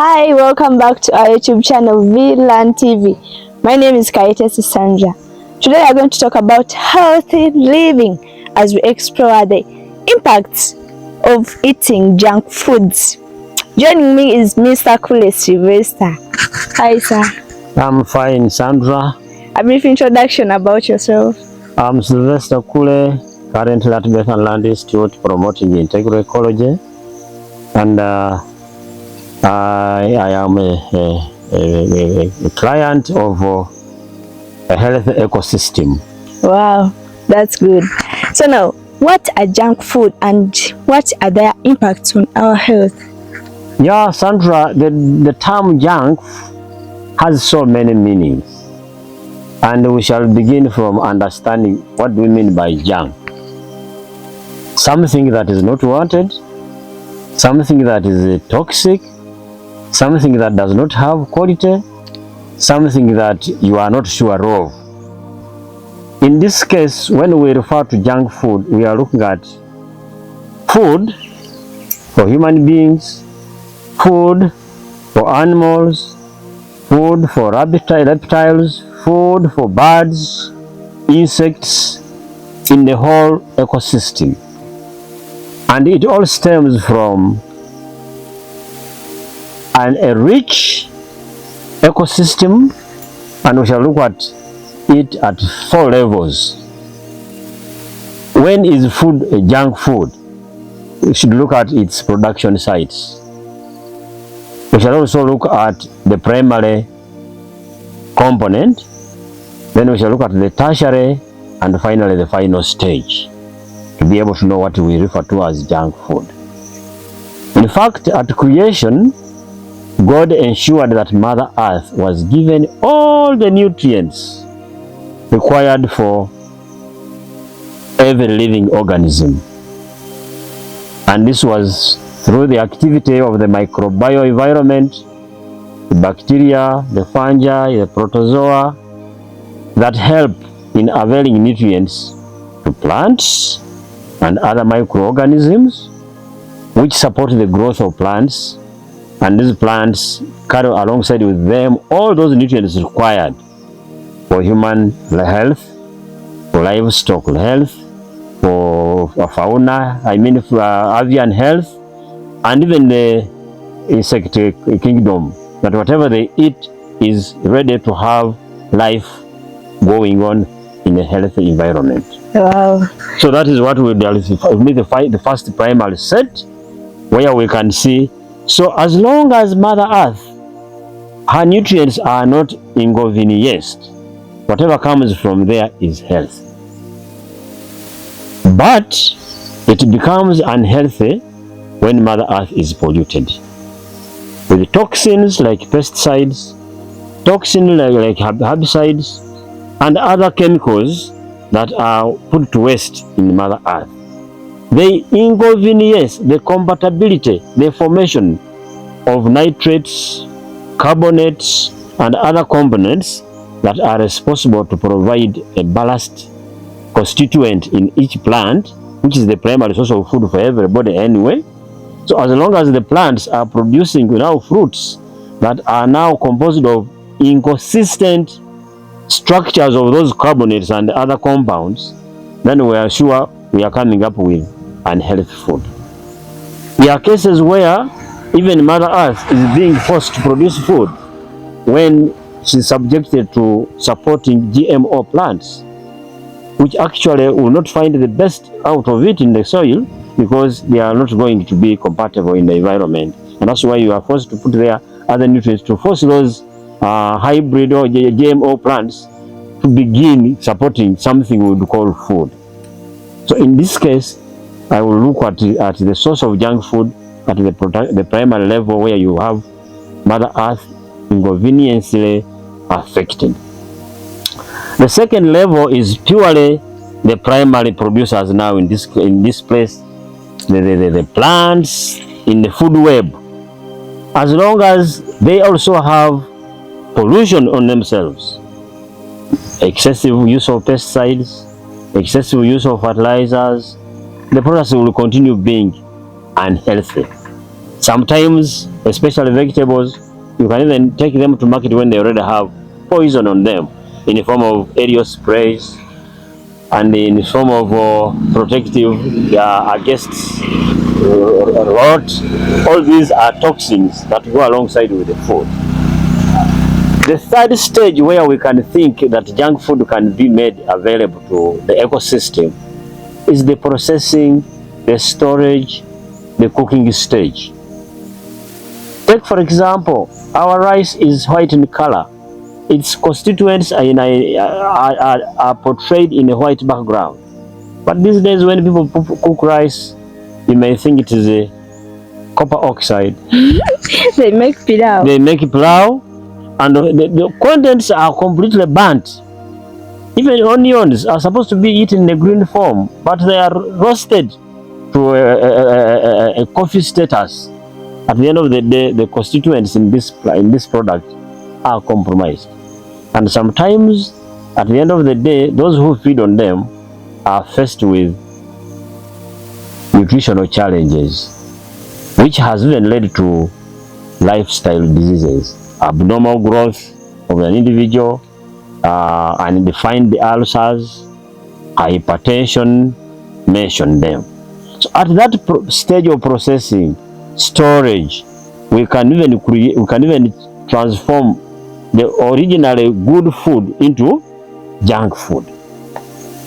Hi, welcome back to our YouTube channel VLearn TV. My name is Kaitesi Sandra. Today we are going to talk about healthy living as we explore the impacts of eating junk foods. Joining me is Mr. Kule Sylvester. Hi, sir. I'm fine, Sandra. A brief introduction about yourself. I'm Sylvester Kule, currently at Bethlehem Land Institute promoting integral ecology, and I am a client of a healthy ecosystem. Wow, that's good. So now, what are junk food and what are their impacts on our health? Yeah, Sandra, the term junk has so many meanings, and we shall begin from understanding what we mean by junk. Something that is not wanted, something that is toxic, something that does not have quality, something that you are not sure of. In this case, when we refer to junk food, we are looking at food for human beings, food for animals, food for reptiles, food for birds, insects, in the whole ecosystem. And it all stems from a rich ecosystem, and we shall look at it at 4 levels. When is food a junk food? We should look at its production sites. We shall also look at the primary component, then we shall look at the tertiary, and finally the final stage, to be able to know what we refer to as junk food. In fact, at creation, God ensured that Mother Earth was given all the nutrients required for every living organism. And this was through the activity of the microbial environment, the bacteria, the fungi, the protozoa, that help in availing nutrients to plants and other microorganisms, which support the growth of plants. And these plants carry alongside with them all those nutrients required for human health, for livestock health, for fauna, for avian health, and even the insect kingdom, that whatever they eat is ready to have life going on in a healthy environment. Wow. So that is what we do, the first primary set, where we can see. So as long as Mother Earth, her nutrients are not inconvenienced, whatever comes from there is health. But it becomes unhealthy when Mother Earth is polluted with toxins like pesticides, toxins like herbicides, and other chemicals that are put to waste in Mother Earth. They inconvenience the compatibility, the formation of nitrates, carbonates, and other components that are responsible to provide a ballast constituent in each plant, which is the primary source of food for everybody anyway. So as long as the plants are producing now fruits that are now composed of inconsistent structures of those carbonates and other compounds, then we are sure we are coming up with unhealthy food. There are cases where even Mother Earth is being forced to produce food when she's subjected to supporting GMO plants, which actually will not find the best out of it in the soil because they are not going to be compatible in the environment. And that's why you are forced to put there other nutrients to force those hybrid or GMO plants to begin supporting something we would call food. So in this case, I will look at the source of junk food at the primary level, where you have Mother Earth inconveniently affected. The second level is purely the primary producers now in this place, the plants in the food web. As long as they also have pollution on themselves, excessive use of pesticides, excessive use of fertilizers, the process will continue being unhealthy. Sometimes especially vegetables. You can even take them to market when they already have poison on them in the form of aerial sprays and in the form of protective against rot. All these are toxins that go alongside with the food. The third stage where we can think that junk food can be made available to the ecosystem is the processing, the storage, the cooking stage. Take for example, our rice is white in color. Its constituents are portrayed in a white background. But these days when people cook rice, you may think it is a copper oxide. They make pilau. They make pilau, and the contents are completely burnt. Even onions are supposed to be eaten in the green form, but they are roasted to a coffee status. At the end of the day, the constituents in this product are compromised. And sometimes, at the end of the day, those who feed on them are faced with nutritional challenges, which has even led to lifestyle diseases, abnormal growth of an individual, undefined ulcers, hypertension, mention them. So at that stage of processing, storage, we can even transform the originally good food into junk food.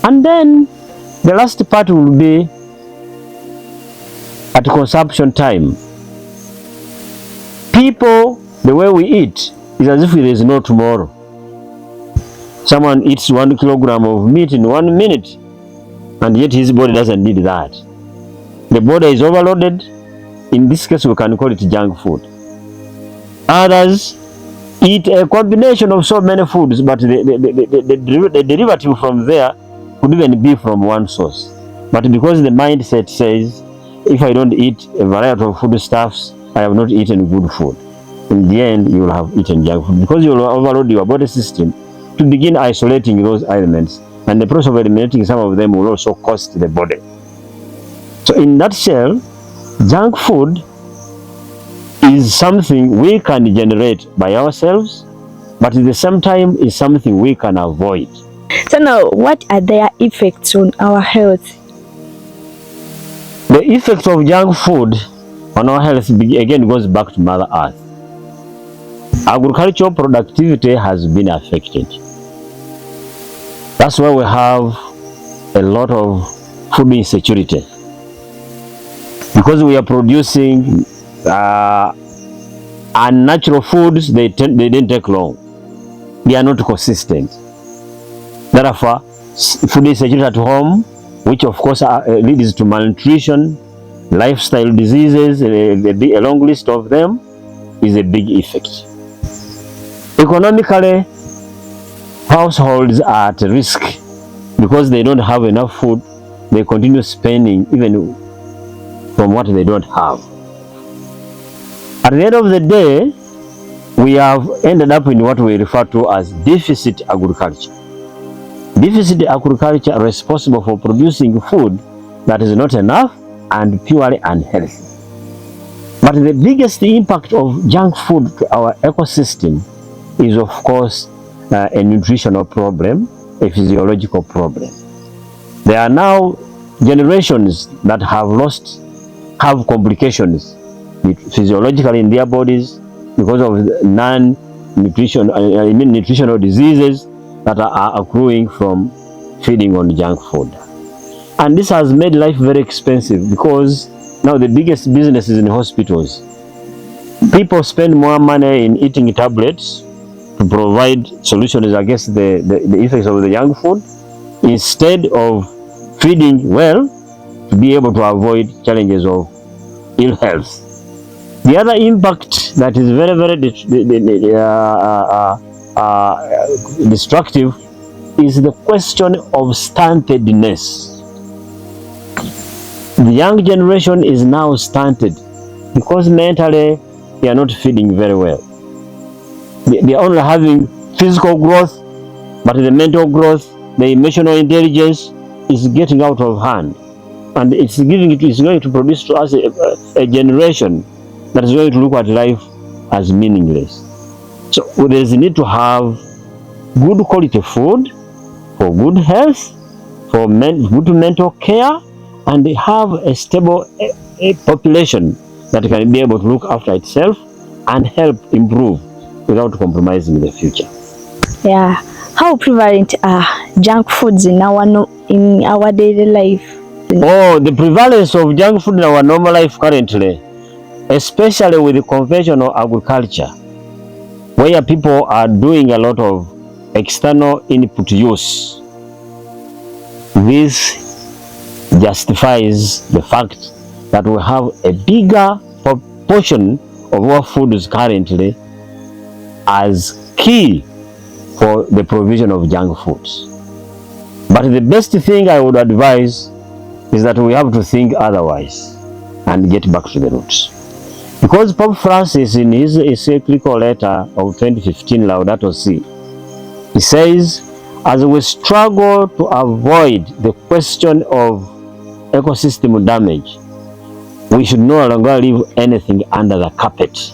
And then the last part will be at consumption time. People, the way we eat is as if there is no tomorrow. Someone eats 1 kilogram of meat in 1 minute, and yet his body doesn't need that. The body is overloaded. In this case, we can call it junk food. Others eat a combination of so many foods, but the derivative from there could even be from one source. But because the mindset says, if I don't eat a variety of foodstuffs, I have not eaten good food. In the end, you will have eaten junk food because you will overload your body system to begin isolating those elements, and the process of eliminating some of them will also cost the body. So in that nutshell, junk food is something we can generate by ourselves, but at the same time is something we can avoid. So now, what are their effects on our health? The effect of junk food on our health again goes back to Mother Earth. Agricultural productivity has been affected. That's why we have a lot of food insecurity, because we are producing unnatural foods. They didn't take long. They are not consistent. Therefore, food insecurity at home, which of course leads to malnutrition, lifestyle diseases, a long list of them, is a big effect. Economically, households are at risk because they don't have enough food. They continue spending even from what they don't have. At the end of the day, we have ended up in what we refer to as deficit agriculture. Deficit agriculture is responsible for producing food that is not enough and purely unhealthy. But the biggest impact of junk food to our ecosystem is, of course, a nutritional problem, a physiological problem. There are now generations that have complications physiologically in their bodies because of nutritional diseases that are accruing from feeding on junk food. And this has made life very expensive because now the biggest business is in hospitals. People spend more money in eating tablets to provide solutions against the effects of the junk food instead of feeding well to be able to avoid challenges of ill health. The other impact that is very, very destructive is the question of stuntedness. The young generation is now stunted because mentally they are not feeding very well. They are only having physical growth, but the mental growth, the emotional intelligence is getting out of hand, and it's going to produce to us a generation that is going to look at life as meaningless. So there is a need to have good quality food for good health, for good mental care, and have a stable a population that can be able to look after itself and help improve without compromising the future. Yeah. How prevalent are junk foods in our daily life? Oh, the prevalence of junk food in our normal life currently, especially with the conventional agriculture, where people are doing a lot of external input use. This justifies the fact that we have a bigger proportion of our foods currently as key for the provision of junk foods. But the best thing I would advise is that we have to think otherwise and get back to the roots. Because Pope Francis, in his encyclical letter of 2015, Laudato Si, he says, as we struggle to avoid the question of ecosystem damage, we should no longer leave anything under the carpet.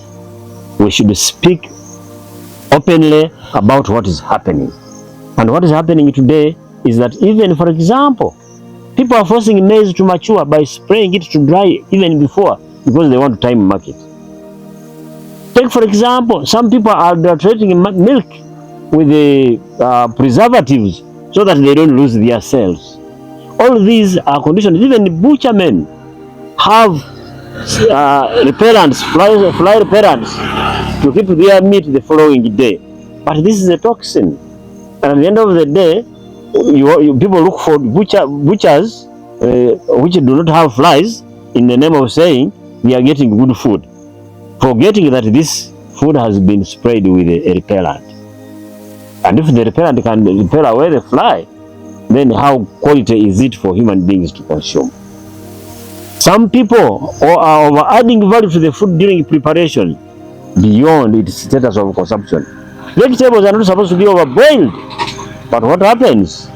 We should speak openly about what is happening. And what is happening today is that even, for example, people are forcing maize to mature by spraying it to dry even before, because they want to time market. Take, for example, some people are adulterating milk with the preservatives so that they don't lose their cells. All these are conditions. Even butchermen have repellents, fly repellents, to keep their meat the following day. But this is a toxin. And at the end of the day, people look for butchers which do not have flies in the name of saying we are getting good food, forgetting that this food has been sprayed with a repellent. And if the repellent can repel away the fly, then how quality is it for human beings to consume? Some people are over adding value to the food during preparation beyond its status of consumption. Vegetables are not supposed to be overboiled, but what happens?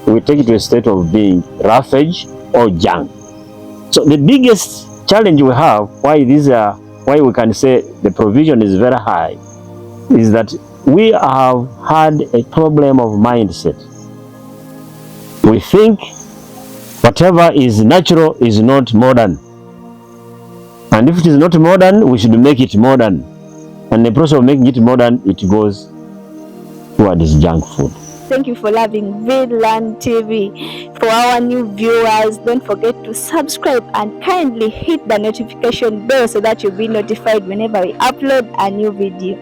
We take it to a state of being roughage or junk. So the biggest challenge we have, why we can say the provision is very high, is that we have had a problem of mindset. We think whatever is natural is not modern. And if it is not modern, we should make it modern. And the process of making it modern, it goes towards junk food. Thank you for loving VLearn TV. For our new viewers, don't forget to subscribe and kindly hit the notification bell so that you'll be notified whenever we upload a new video.